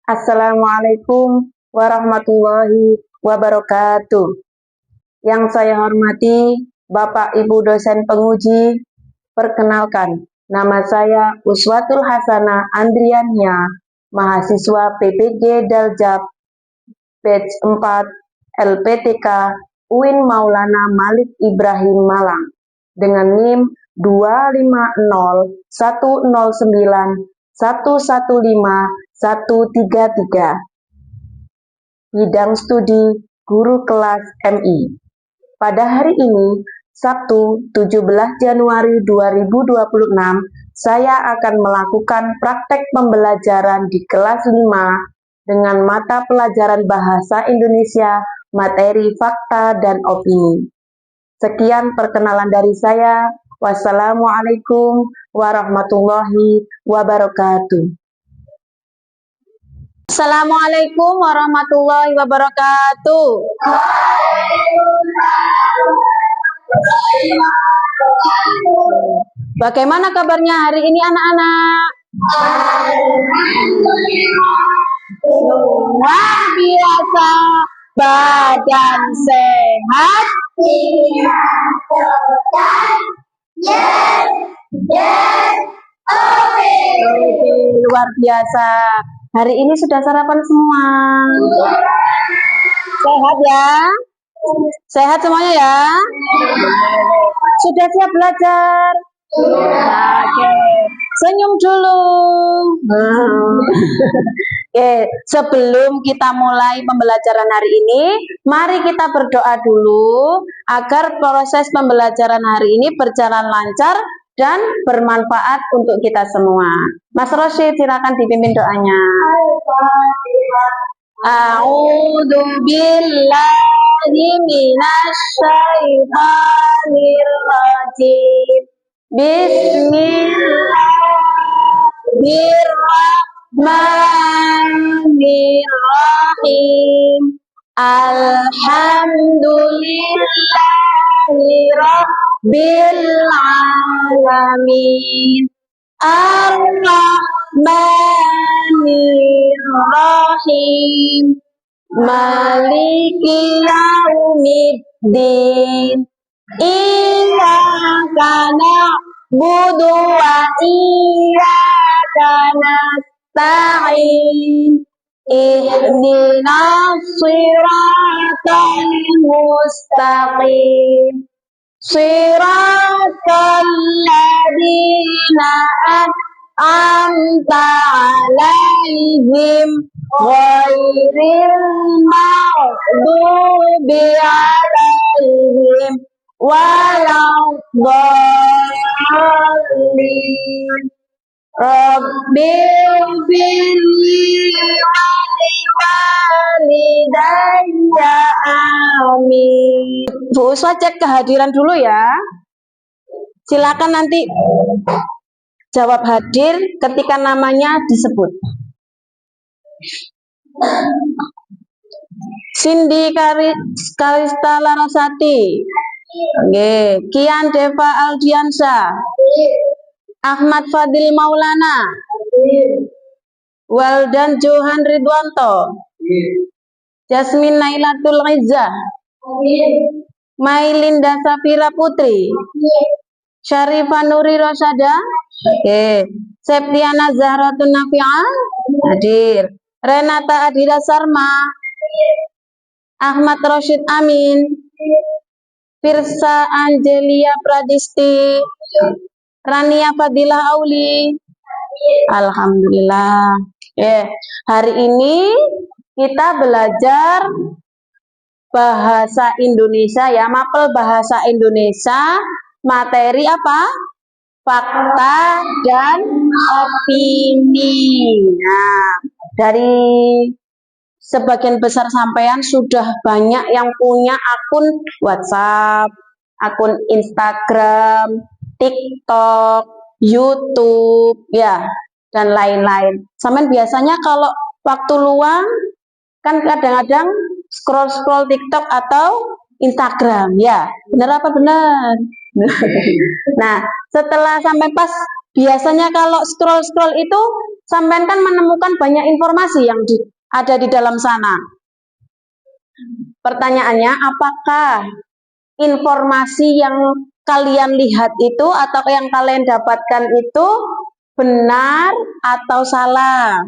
Assalamualaikum warahmatullahi wabarakatuh. Yang saya hormati Bapak Ibu dosen penguji, perkenalkan, nama saya Uswatul Hasanah Andriania, mahasiswa PPG Daljab batch 4 LPTK UIN Maulana Malik Ibrahim Malang dengan NIM 25010911513. Bidang studi guru kelas MI. Pada hari ini, Sabtu 17 Januari 2026, saya akan melakukan praktek pembelajaran di kelas 5 dengan mata pelajaran Bahasa Indonesia, materi fakta dan opini. Sekian perkenalan dari saya. Wassalamualaikum warahmatullahi wabarakatuh. Assalamualaikum warahmatullahi wabarakatuh. Bagaimana kabarnya hari ini anak-anak? Luar biasa, badan sehat, Oke, luar biasa. Hari ini sudah sarapan semua? Sehat ya? Sehat semuanya ya? Sudah siap belajar? Oke, senyum dulu. Oke, sebelum kita mulai pembelajaran hari ini, mari kita berdoa dulu agar proses pembelajaran hari ini berjalan lancar dan bermanfaat untuk kita semua. Mas Rosyid, silakan dipimpin doanya. A'udzu billahi minasy syaithanir rajim. Bismillahirrahmanirrahim. Alhamdulillahi rabbil alamin. Ar-Rahmanir-Rahim. Maliki yaumiddin. Iyyaka na'budu wa iyyaka nasta'in. Ihdinas siratal mustaqim. Siratal ladzina an'amta 'alaihim ghairil maghdubi 'alaihim waladdallin. Rabbighfirli wa liwalidayya, amin. Bu Uswa cek kehadiran dulu ya. Silakan nanti jawab hadir ketika namanya disebut. Cindy Karista Larasati. Oke, Kian Deva Aldiansa. Ahmad Fadil Maulana. Waldan Johan Ridwanto. Jasmine Nailatul Izzah. Mailinda Safira Putri. Syarifah Nuri Rosada. Oke. Septiana Zahratun Nafi'ah. Hadir. Renata Adira Sarma. Ahmad Rashid Amin. Firsa Angelia Pradisti. Rania Fadilah Auli. Alhamdulillah. Hari ini kita belajar bahasa Indonesia ya, mapel bahasa Indonesia, materi apa? Fakta dan opini. Nah, dari sebagian besar sampean sudah banyak yang punya akun WhatsApp, akun Instagram, TikTok, YouTube, ya, dan lain-lain. Sampean biasanya kalau waktu luang kan kadang-kadang scroll TikTok atau Instagram, ya, benar apa benar? Nah, setelah sampai pas biasanya kalau scroll itu sampean kan menemukan banyak informasi yang ada di dalam sana. Pertanyaannya, apakah informasi yang kalian lihat itu atau yang kalian dapatkan itu benar atau salah?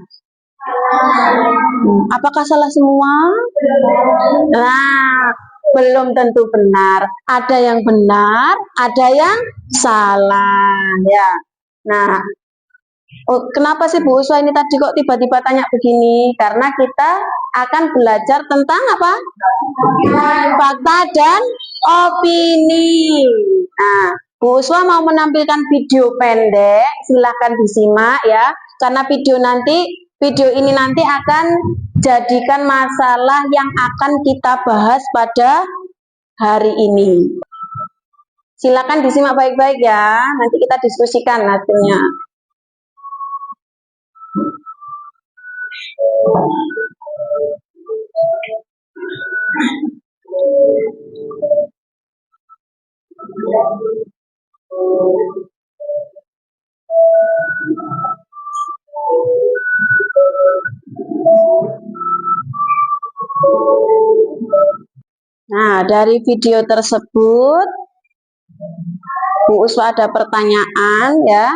Apakah salah semua? Nah, belum tentu benar. Ada yang benar, ada yang salah, ya. Nah, kenapa sih Bu Uswa ini tadi kok tiba-tiba tanya begini? Karena kita akan belajar tentang apa? Fakta dan opini. Nah, Bu Uswa mau menampilkan video pendek, silahkan disimak ya. Karena video ini nanti akan jadikan masalah yang akan kita bahas pada hari ini. Silakan disimak baik-baik ya. Nanti kita diskusikan nantinya. Nah, dari video tersebut Bu Uswa ada pertanyaan ya.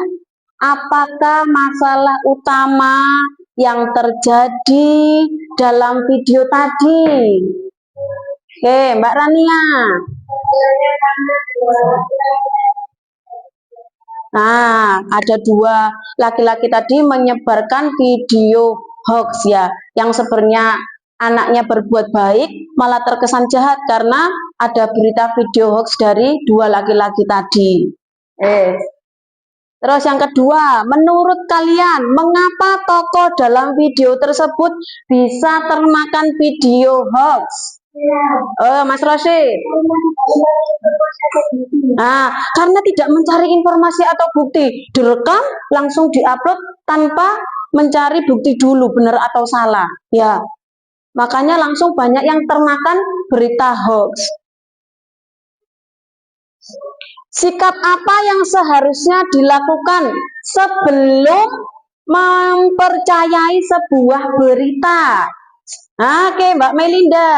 Apakah masalah utama yang terjadi dalam video tadi? Oke, Mbak Rania. Nah, ada dua laki-laki tadi menyebarkan video hoax ya, yang sebenarnya anaknya berbuat baik malah terkesan jahat karena ada berita video hoax dari dua laki-laki tadi. Terus yang kedua, menurut kalian mengapa tokoh dalam video tersebut bisa termakan video hoax? Mas Rosid. Nah, karena tidak mencari informasi atau bukti, direkam langsung diupload tanpa mencari bukti dulu benar atau salah. Ya, makanya langsung banyak yang termakan berita hoax. Sikap apa yang seharusnya dilakukan sebelum mempercayai sebuah berita? Oke, Mbak Melinda.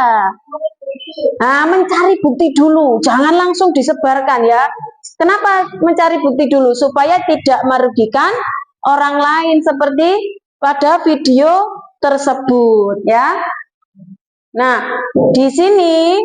Nah, mencari bukti dulu, jangan langsung disebarkan ya. Kenapa mencari bukti dulu? Supaya tidak merugikan orang lain seperti pada video tersebut ya. Nah, di sini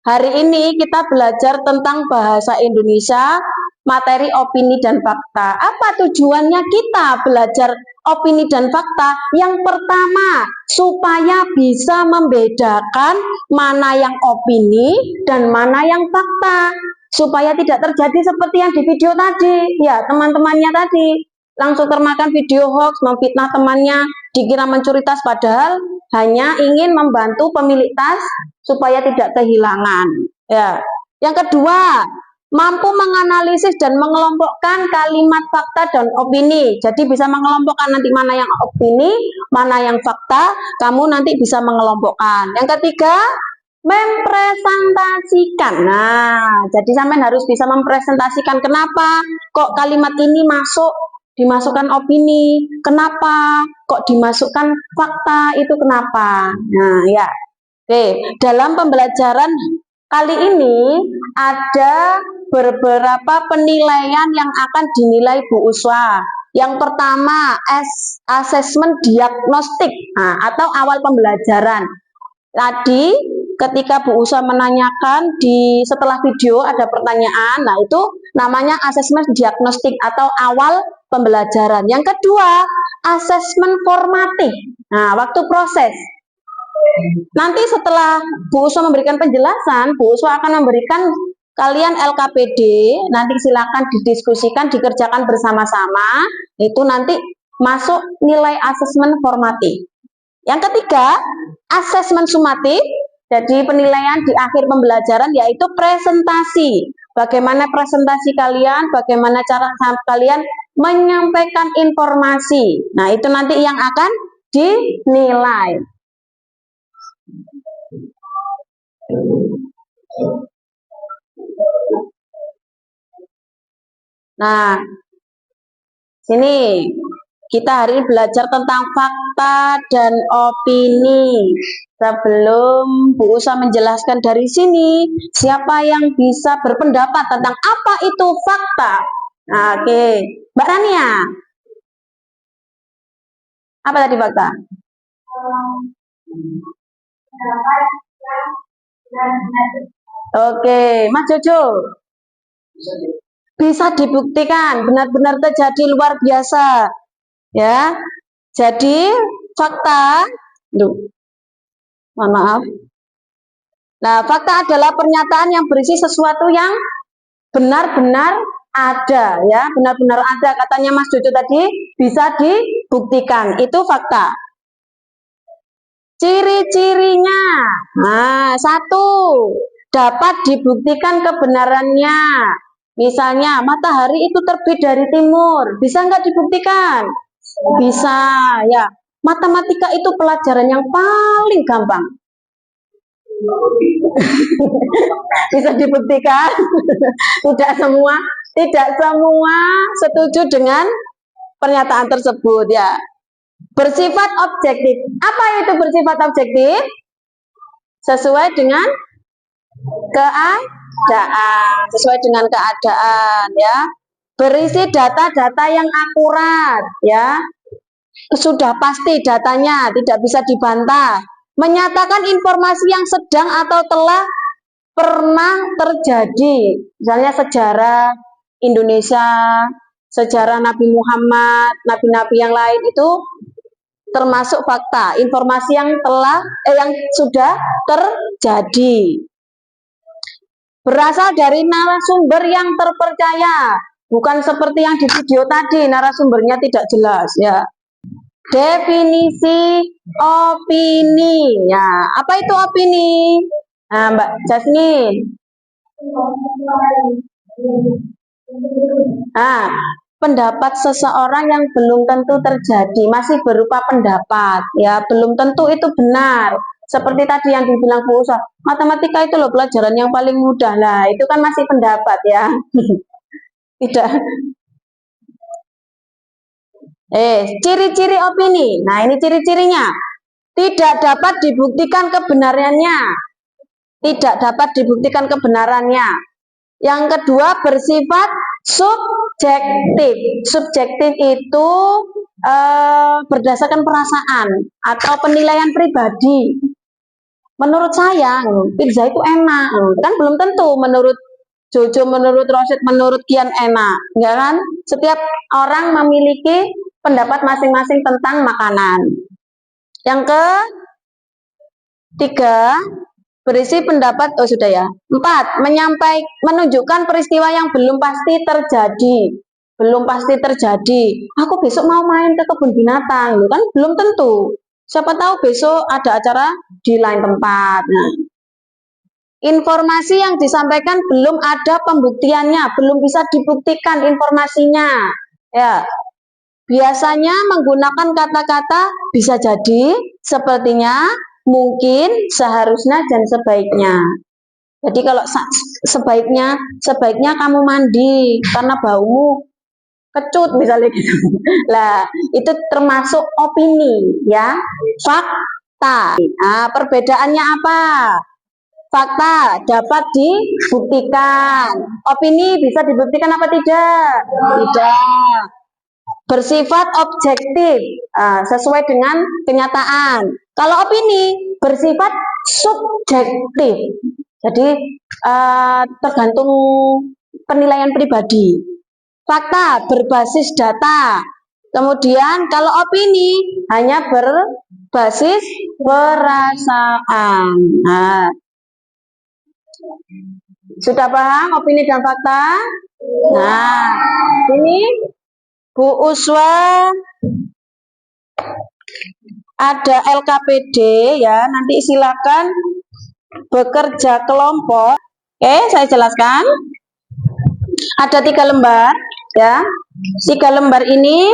hari ini kita belajar tentang bahasa Indonesia, materi opini dan fakta. Apa tujuannya kita belajar opini dan fakta? Yang pertama, supaya bisa membedakan mana yang opini dan mana yang fakta. Supaya tidak terjadi seperti yang di video tadi. Ya, teman-temannya tadi langsung termakan video hoax, memfitnah temannya, dikira mencuri tas padahal hanya ingin membantu pemilik tas supaya tidak kehilangan. Ya. Yang kedua, mampu menganalisis dan mengelompokkan kalimat fakta dan opini. Jadi bisa mengelompokkan nanti mana yang opini, mana yang fakta, kamu nanti bisa mengelompokkan. Yang ketiga, mempresentasikan. Nah, jadi sampean harus bisa mempresentasikan kenapa kok kalimat ini dimasukkan opini, kenapa kok dimasukkan fakta, itu kenapa. Nah, ya. Oke, dalam pembelajaran kali ini ada beberapa penilaian yang akan dinilai Bu Uswa. Yang pertama, asesmen diagnostik atau awal pembelajaran. Tadi ketika Bu Uswa menanyakan setelah video ada pertanyaan, nah itu namanya asesmen diagnostik atau awal pembelajaran. Yang kedua, asesmen formatif. Nah, waktu proses. Nanti setelah Bu Uswa memberikan penjelasan, Bu Uswa akan memberikan kalian LKPD, nanti silakan didiskusikan, dikerjakan bersama-sama, itu nanti masuk nilai asesmen formatif. Yang ketiga, asesmen sumatif, jadi penilaian di akhir pembelajaran yaitu presentasi. Bagaimana presentasi kalian, bagaimana cara kalian menyampaikan informasi. Nah, itu nanti yang akan dinilai. Nah, sini Kita hari ini belajar tentang fakta dan opini. Sebelum Bu Usa menjelaskan dari sini, siapa yang bisa berpendapat tentang apa itu fakta? Nah, oke, Mbak Rania. Apa tadi fakta? Oke, Mas Jojo. Bisa dibuktikan, benar-benar terjadi luar biasa. Ya, jadi fakta, mohon maaf. Nah, fakta adalah pernyataan yang berisi sesuatu yang benar-benar ada, ya, benar-benar ada. Katanya Mas Jojo tadi bisa dibuktikan, itu fakta. Ciri-cirinya, nah, satu, dapat dibuktikan kebenarannya. Misalnya, matahari itu terbit dari timur, bisa nggak dibuktikan? Bisa, ya. Matematika itu pelajaran yang paling gampang. Bisa dibuktikan? Tidak semua setuju dengan pernyataan tersebut, ya. Bersifat objektif. Apa itu bersifat objektif? Sesuai dengan keadaan, ya. Berisi data-data yang akurat, ya. Sudah pasti datanya, tidak bisa dibantah. Menyatakan informasi yang sedang atau telah pernah terjadi. Misalnya sejarah Indonesia, sejarah Nabi Muhammad, nabi-nabi yang lain itu termasuk fakta, informasi yang sudah terjadi. Berasal dari narasumber yang terpercaya, bukan seperti yang di video tadi, narasumbernya tidak jelas, ya. Definisi opini, ya. Apa itu opini? Nah, Mbak Jasmine. Pendapat seseorang yang belum tentu terjadi, masih berupa pendapat, ya, belum tentu itu benar. Seperti tadi yang dibilang Bu Usa, matematika itu loh pelajaran yang paling mudah lah, itu kan masih pendapat, ya. Tidak. Ciri-ciri opini. Nah, ini ciri-cirinya. Tidak dapat dibuktikan kebenarannya. Tidak dapat dibuktikan kebenarannya. Yang kedua, bersifat subjektif. Subjektif itu berdasarkan perasaan atau penilaian pribadi. Menurut saya, pizza itu enak. Kan belum tentu menurut Jojo, menurut Rosid, menurut Kian enak. Ya kan? Setiap orang memiliki pendapat masing-masing tentang makanan. Yang ketiga, berisi pendapat, sudah ya. 4, menunjukkan peristiwa yang belum pasti terjadi. Belum pasti terjadi. Aku besok mau main ke kebun binatang, kan belum tentu. Siapa tahu besok ada acara di lain tempat. Nah, informasi yang disampaikan belum ada pembuktiannya, belum bisa dibuktikan informasinya. Ya. Biasanya menggunakan kata-kata bisa jadi, sepertinya, mungkin, seharusnya, dan sebaiknya. Jadi kalau sebaiknya kamu mandi karena baumu kecut misalnya gitu. Lah, itu termasuk opini, ya. Fakta. Nah, perbedaannya apa? Fakta dapat dibuktikan. Opini bisa dibuktikan apa tidak? Tidak. Bersifat objektif, sesuai dengan kenyataan. Kalau opini bersifat subjektif, jadi tergantung penilaian pribadi. Fakta berbasis data. Kemudian kalau opini hanya berbasis perasaan. Nah, sudah paham opini dan fakta? Nah, ini Bu Uswa ada LKPD, ya. Nanti silakan bekerja kelompok. Oke, saya jelaskan. Ada 3 lembar, ya. 3 lembar ini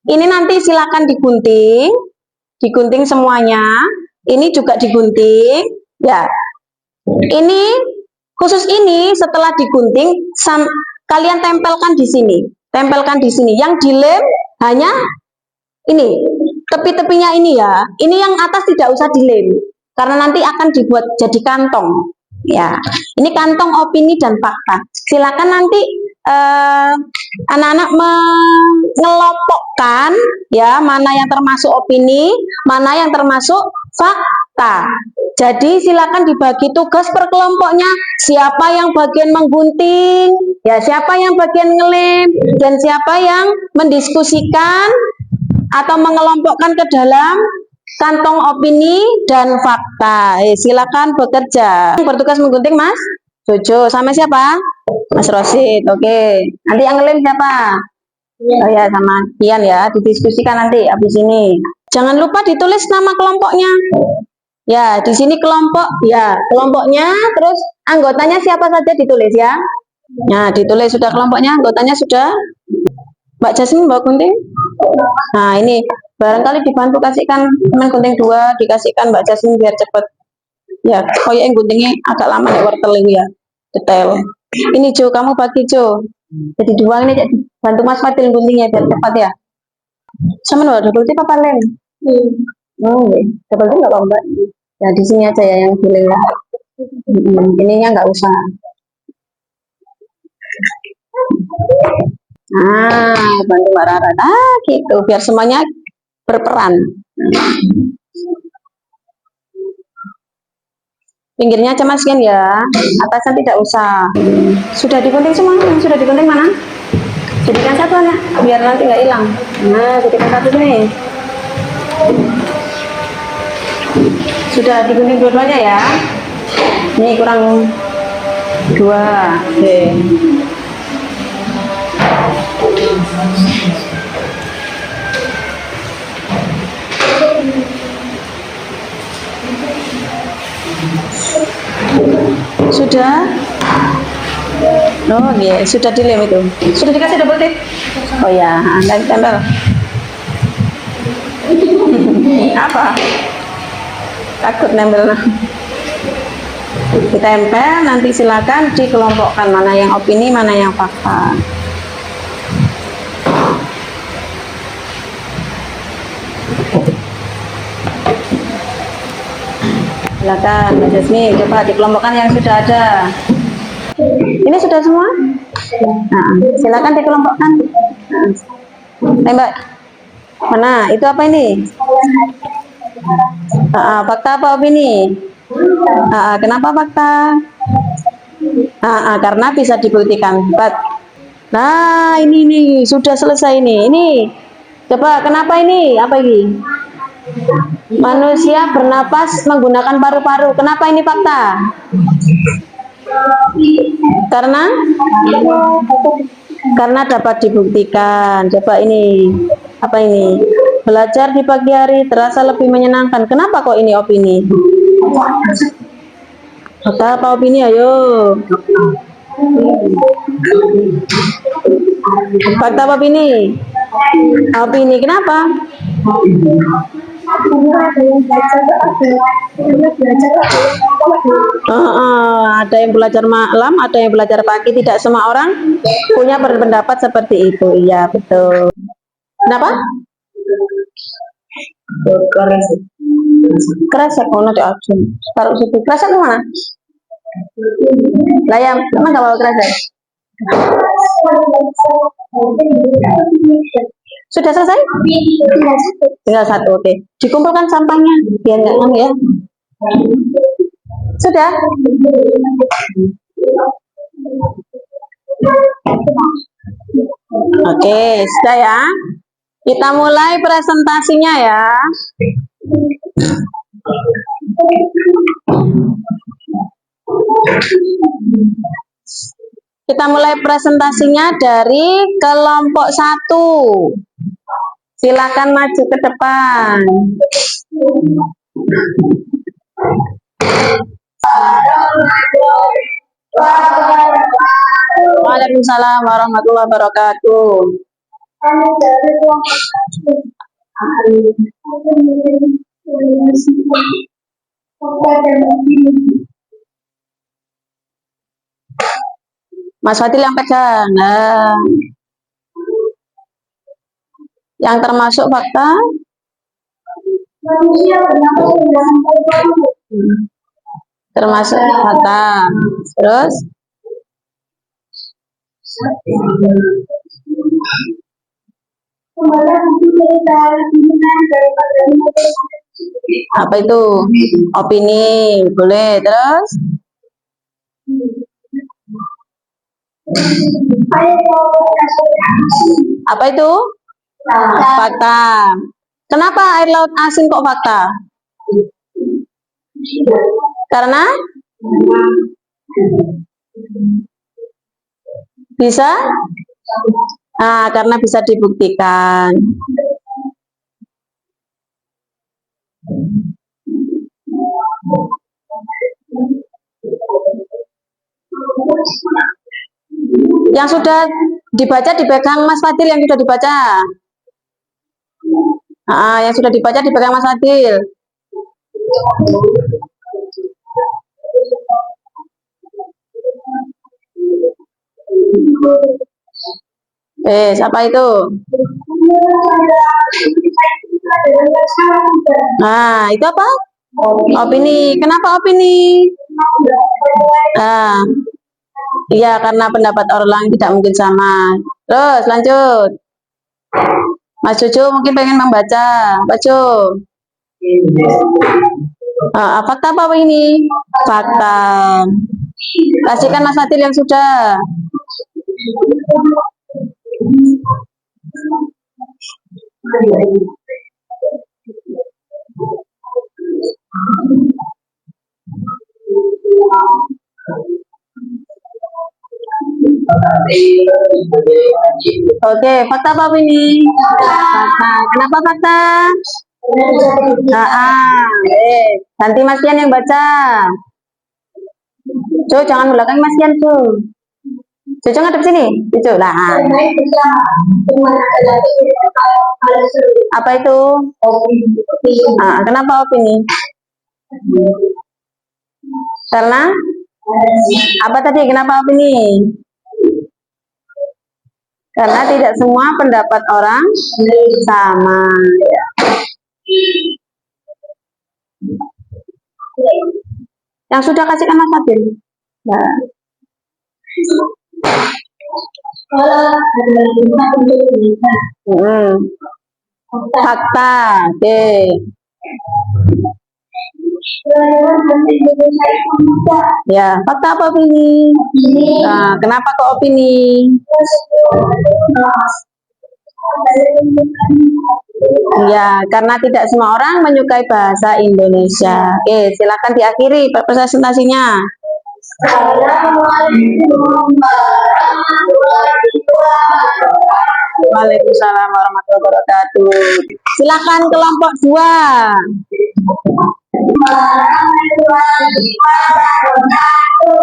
nanti silakan digunting semuanya. Ini juga digunting, ya. Ini khusus ini setelah digunting, kalian tempelkan di sini. Tempelkan di sini. Yang dilem hanya Ini tepi-tepinya ini ya. Ini yang atas tidak usah dilem karena nanti akan dibuat jadi kantong. Ya, ini kantong opini dan fakta. Silakan nanti anak-anak mengelompokkan ya mana yang termasuk opini, mana yang termasuk fakta. Jadi silakan dibagi tugas per kelompoknya. Siapa yang bagian menggunting, ya siapa yang bagian ngelem, dan siapa yang mendiskusikan atau mengelompokkan ke dalam kantong opini dan fakta. Silakan bekerja. Bertugas menggunting Mas Jojo sama siapa? Mas Rosid. Oke. Nanti yang ngelem siapa? Oh ya, sama Kian ya. Didiskusikan nanti habis ini. Jangan lupa ditulis nama kelompoknya. Ya, di sini kelompok. Ya, kelompoknya. Terus anggotanya siapa saja ditulis ya. Nah, ditulis sudah kelompoknya. Anggotanya sudah. Mbak Jasmine bawa gunting. Nah, ini barangkali dibantu kasihkan teman gunting 2, dikasihkan Mbak Jasmine biar cepet. Ya, koyo yang guntingnya agak lama ya wortel ini ya. Detail. Ini Jo, kamu bagi Jo. Jadi 2 ini jadi bantu Mas Fadil guntingnya biar cepat ya. Sama loh, double tip apa lem? Oh, okay. Double tip enggak Mbak? Ya di sini aja ya yang dilem ya. Ininya nggak usah. Bantu Mbak Rara. Gitu, biar semuanya berperan. Pinggirnya aja masukin ya, atasnya tidak usah. Sudah digunting semua? Yang sudah digunting mana? Jadikan satu anak, biar nanti nggak hilang. Nah, jadikan satu nih. Sudah digunting dua-duanya ya. Ini kurang 2. Oke. Sudah? Oh iya, sudah dilem itu. Sudah dikasih double tip? Oh ya, Anda tempel. Apa? Takut nempel. Ditempel, nanti silakan dikelompokkan mana yang opini, mana yang fakta. Silakan Mbak Jasmine, coba dikelompokkan yang sudah ada. Ini sudah semua? Nah, silakan dikelompokkan. Mbak, mana? Itu apa ini? Fakta apa opini? Kenapa fakta? Karena bisa dibuktikan. Nah, ini nih sudah selesai ini. Ini coba kenapa ini? Apa ini? Manusia bernapas menggunakan paru-paru. Kenapa ini fakta? Karena dapat dibuktikan. Coba ini apa ini? Belajar di pagi hari terasa lebih menyenangkan. Kenapa kok ini opini? Fakta apa opini? Ayo. Fakta apa opini? Opini kenapa? Ada yang belajar malam, ada yang belajar pagi. Tidak semua orang punya berpendapat seperti itu. Iya betul. Kenapa? Kresek mana di Arjun? Taruh situ. Kresek mana? Lah ya, emang nggak bawa kresek? Sudah selesai? Tinggal satu, oke. Dikumpulkan sampahnya, biar nggak lama ya. Sudah? Oke, sudah ya. Kita mulai presentasinya ya. Kita mulai presentasinya dari kelompok 1. Silakan maju ke depan. Waalaikumsalam warahmatullahi wabarakatuh. Mas Fadil yang pegang. Nah. Yang termasuk fakta? Termasuk fakta. Terus? Apa itu? Opini. Boleh. Terus? Apa itu? Fakta. Kenapa air laut asin kok fakta? Karena bisa? Nah, karena bisa dibuktikan. Yang sudah dibaca dipegang Mas Fadil, yang sudah dibaca. Yang sudah dibaca dipegang Mas Fadil. Siapa itu? Nah, itu apa? Opini. Kenapa opini? Iya, karena pendapat orang tidak mungkin sama. Terus lanjut. Mas Jojo mungkin pengen membaca. Baca. Fakta apa ini? Fakta. Kasihkan Mas Fadil yang sudah. Oke, fakta apa ini? Fakta. Kenapa fakta? Ganti Mas Kian yang baca. Cuy, jangan belakang Mas Kian, cuy. Cucu ngadep sini, cucu. Nah. Apa itu? Kenapa opini? Karena apa tadi? Kenapa opini? Karena tidak semua pendapat orang sama. Yang sudah kasihkan Mas Fadil. Nah. Fakta. Oke. Ya, fakta apa opini? Nah, kenapa kok opini? Ya, karena tidak semua orang menyukai bahasa Indonesia. Oke, silakan diakhiri presentasinya. Waalaikumsalam warahmatullahi wabarakatuh. Silakan kelompok 2.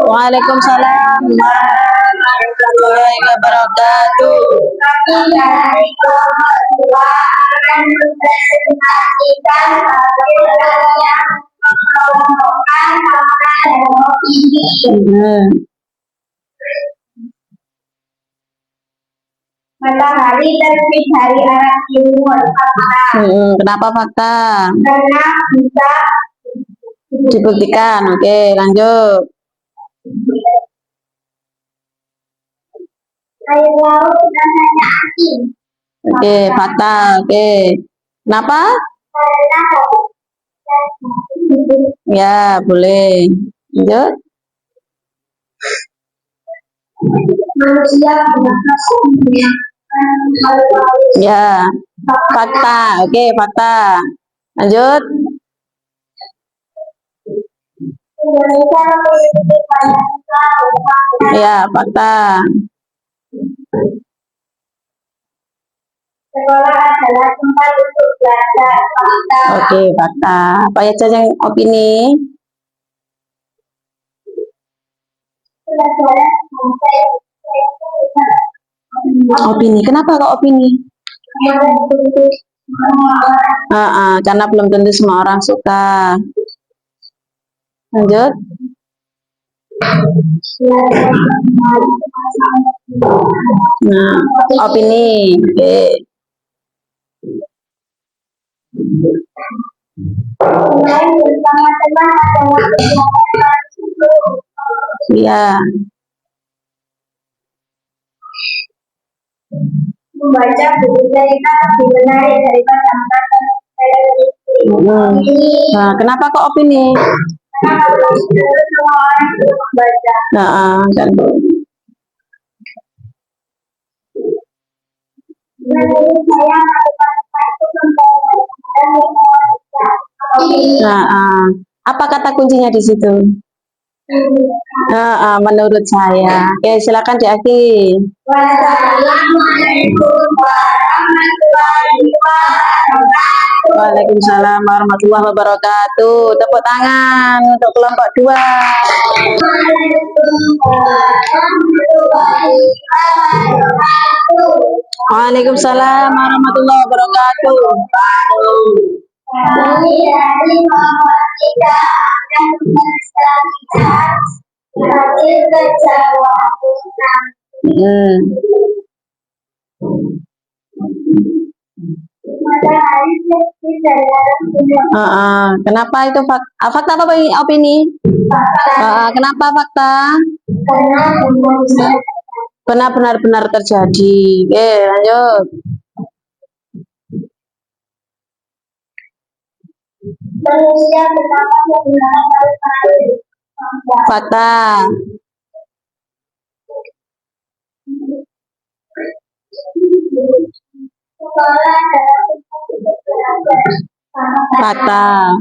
Waalaikumsalam warahmatullahi wabarakatuh. Matahari terbit dari arah timur. Kenapa fakta? Karena bisa dibuktikan. Oke, lanjut. Air laut bukan hanya asin. Oke, fakta. Oke. Kenapa? Karena ya, boleh. Lanjut. Manusia ya, fakta. Oke, fakta. Lanjut. Ya, fakta. Sekolah adalah tempat untuk belajar. Fakta. Oke, fakta. Apa aja yang opini? Opini. Kenapa kok opini? Karena belum tentu semua orang suka. Lanjut. Nah, opini. Oke. Bermain bersama teman adalah kegiatan itu. Iya. Membaca buku cerita lebih menarik daripada menonton televisi. Nah, kenapa kok opini? Karena semua orang itu membaca. Nah, kan. Menurut saya kata-kata itu membaca dan membaca. Nah, apa kata kuncinya di situ? Menurut saya. Oke, silakan diakhiri. Wassalamualaikum warahmatullahi wabarakatuh. Waalaikumsalam warahmatullahi wabarakatuh. Tepuk tangan untuk kelompok 2. Waalaikumsalam warahmatullahi wabarakatuh. Waalaikumsalam warahmatullahi wabarakatuh. Kami dari kelompok 3 akan menjelaskan hasil kejawaban. Matahari terbit dari arah timur. Kenapa itu fakta apa opini? Kenapa fakta? Karena Benar-benar terjadi. Oke, lanjut. manusia berdapat menggunakan paru-paru. Fakta. Sekolah dapat belajar. Fakta.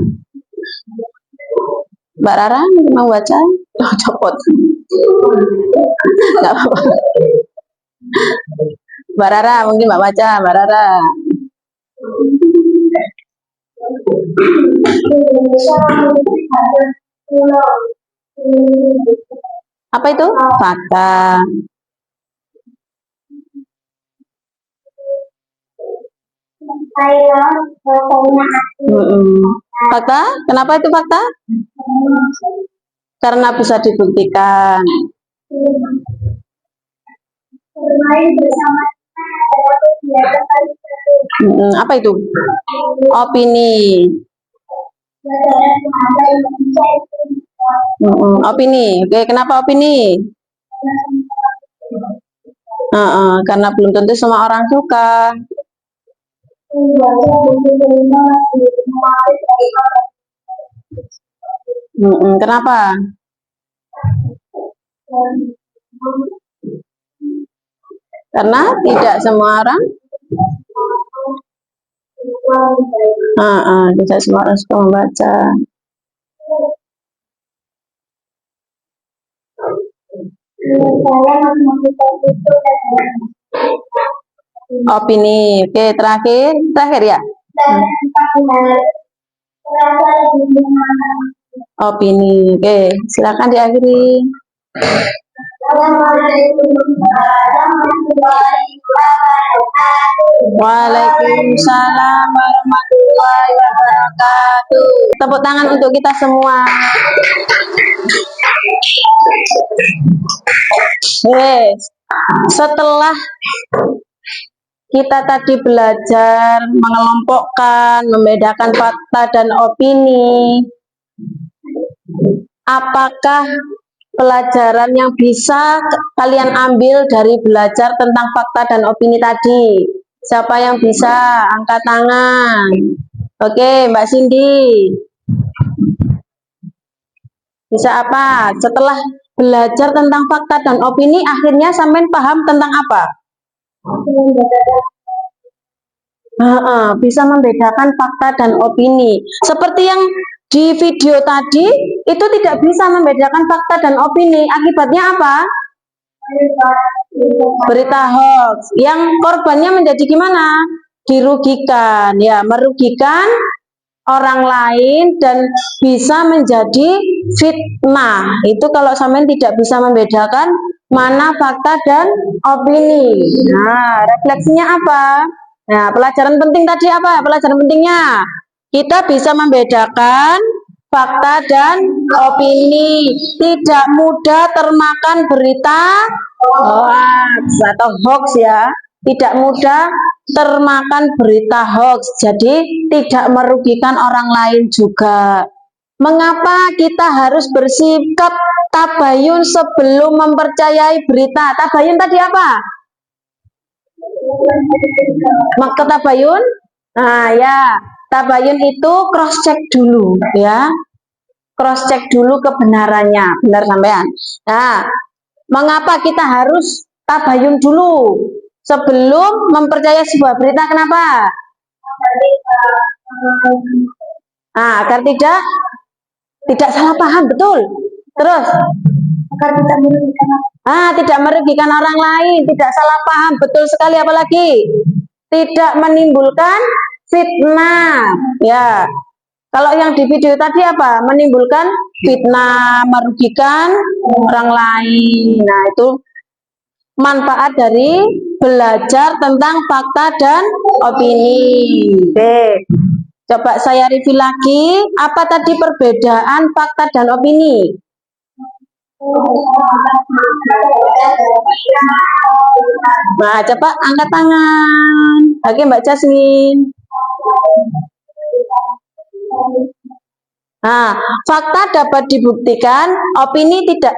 Mbak Rara mau baca? Oh, copot. Nggak apa-apa. Mbak Rara, mungkin Mbak baca. Mbak Rara. Indonesia memiliki banyak pulau. Apa itu? Fakta. Thailand punya Fakta? Kenapa itu fakta? Karena bisa dibuktikan. bermain bersama adalah kegiatan paling penting. Apa itu? Opini. Pelajaran bahasa Indonesia itu Opini. Oke, kenapa opini? Karena belum tentu semua orang suka. membaca buku cerita lebih menarik daripada Kenapa? Karena tidak semua orang. Tidak semua orang suka membaca. saya matematika itu dan Opini. Oke, terakhir ya. dan empat hal terasa lebih menyenangkan. Opini. Oke, silakan diakhiri. Assalamualaikum warahmatullahi wabarakatuh. Waalaikumsalam warahmatullahi wabarakatuh. Tepuk tangan untuk kita semua. Yes. Setelah kita tadi belajar mengelompokkan, membedakan fakta dan opini, apakah pelajaran yang bisa kalian ambil dari belajar tentang fakta dan opini tadi? Siapa yang bisa? Angkat tangan. Oke, Mbak Cindy. Bisa apa? Setelah belajar tentang fakta dan opini, akhirnya sampean paham tentang apa? Bisa membedakan fakta dan opini. Seperti yang di video tadi, itu tidak bisa membedakan fakta dan opini. Akibatnya apa? Berita hoax. Yang korbannya menjadi gimana? Dirugikan. Ya, merugikan orang lain dan bisa menjadi fitnah. Itu kalau sampean tidak bisa membedakan mana fakta dan opini. Nah, refleksinya apa? Nah, pelajaran penting tadi apa? Pelajaran pentingnya kita bisa membedakan fakta dan opini. Tidak mudah termakan berita hoax atau hoax ya. Tidak mudah termakan berita hoax, jadi tidak merugikan orang lain juga. Mengapa kita harus bersikap tabayun sebelum mempercayai berita? Tabayun tadi apa? Maka tabayun? Nah ya, tabayun itu cross check dulu ya. Cross check dulu kebenarannya, benar sampean. Nah, mengapa kita harus tabayun dulu sebelum mempercayai sebuah berita? Kenapa? Nah, agar tidak salah paham, betul. Terus agar tidak merugikan tidak merugikan orang lain, tidak salah paham, betul sekali. Apalagi tidak menimbulkan fitnah. Ya, kalau yang di video tadi apa? Menimbulkan fitnah, merugikan orang lain. Nah, itu manfaat dari belajar tentang fakta dan opini. Oke, coba saya review lagi. Apa tadi perbedaan fakta dan opini? Nah, coba angkat tangan. Oke, Mbak Jasmine. Nah, fakta dapat dibuktikan, opini tidak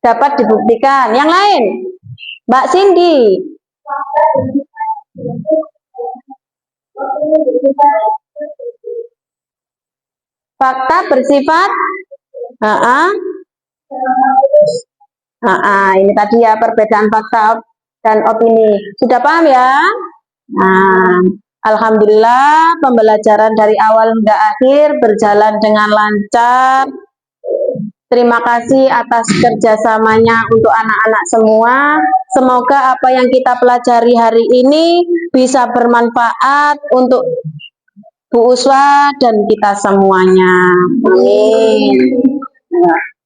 dapat dibuktikan. Yang lain, Mbak Cindy. Fakta bersifat ini tadi ya perbedaan fakta dan opini. Sudah paham ya? Nah, alhamdulillah pembelajaran dari awal hingga akhir berjalan dengan lancar. Terima kasih atas kerjasamanya untuk anak-anak semua. Semoga apa yang kita pelajari hari ini bisa bermanfaat untuk Bu Uswa dan kita semuanya. Amin.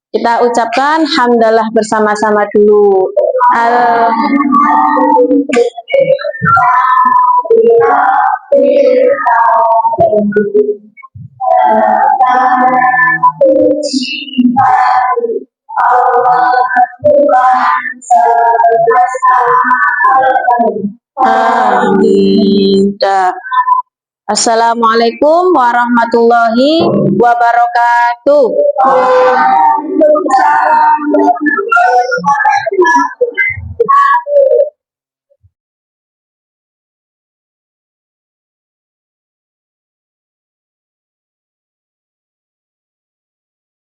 Kita ucapkan hamdalah bersama-sama dulu. Amin. Assalamualaikum warahmatullahi wabarakatuh.